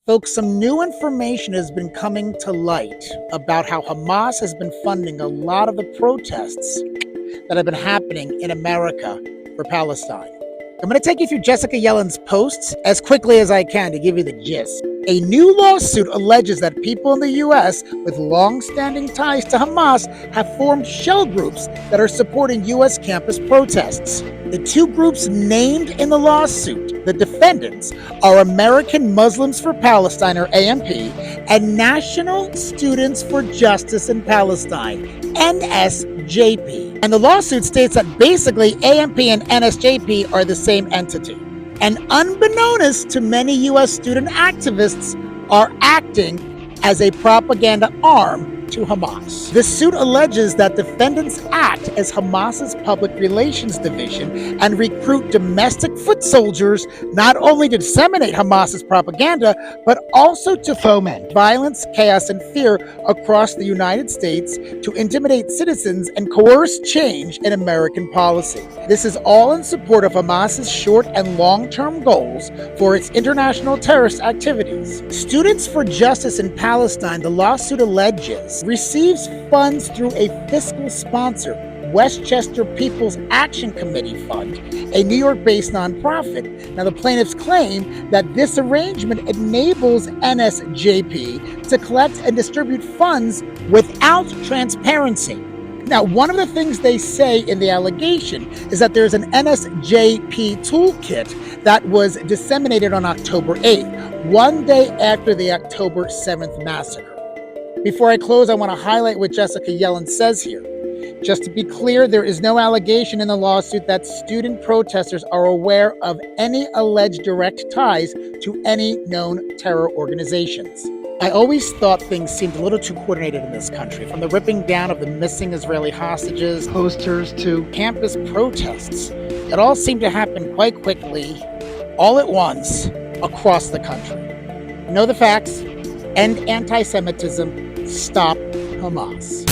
Folks, some new information has been coming to light about how Hamas has been funding a lot of the protests that have been happening in America for Palestine. I'm going to take you through Jessica Yellen's posts as quickly as I can to give you the gist. A new lawsuit alleges that people in the U.S. with long-standing ties to Hamas have formed shell groups that are supporting U.S. campus protests. The two groups named in the lawsuit, the defendants, are American Muslims for Palestine, or AMP, and National Students for Justice in Palestine, NSJP. And the lawsuit states that basically AMP and NSJP are the same entity. And unbeknownst to many U.S. student activists, are acting as a propaganda arm to Hamas. The suit alleges that defendants act as Hamas's public relations division and recruit domestic foot soldiers not only to disseminate Hamas's propaganda, but also to foment violence, chaos, and fear across the United States, to intimidate citizens and coerce change in American policy. This is all in support of Hamas's short and long-term goals for its international terrorist activities. Students for Justice in Palestine, the lawsuit alleges, receives funds through a fiscal sponsor, Westchester People's Action Committee Fund, a New York-based nonprofit. Now, the plaintiffs claim that this arrangement enables NSJP to collect and distribute funds without transparency. Now, one of the things they say in the allegation is that there's an NSJP toolkit that was disseminated on October 8th, one day after the October 7th massacre. Before I close, I want to highlight what Jessica Yellen says here. Just to be clear, there is no allegation in the lawsuit that student protesters are aware of any alleged direct ties to any known terror organizations. I always thought things seemed a little too coordinated in this country, from the ripping down of the missing Israeli hostages, posters, to campus protests. It all seemed to happen quite quickly, all at once, across the country. Know the facts, end anti-Semitism, stop Hamas.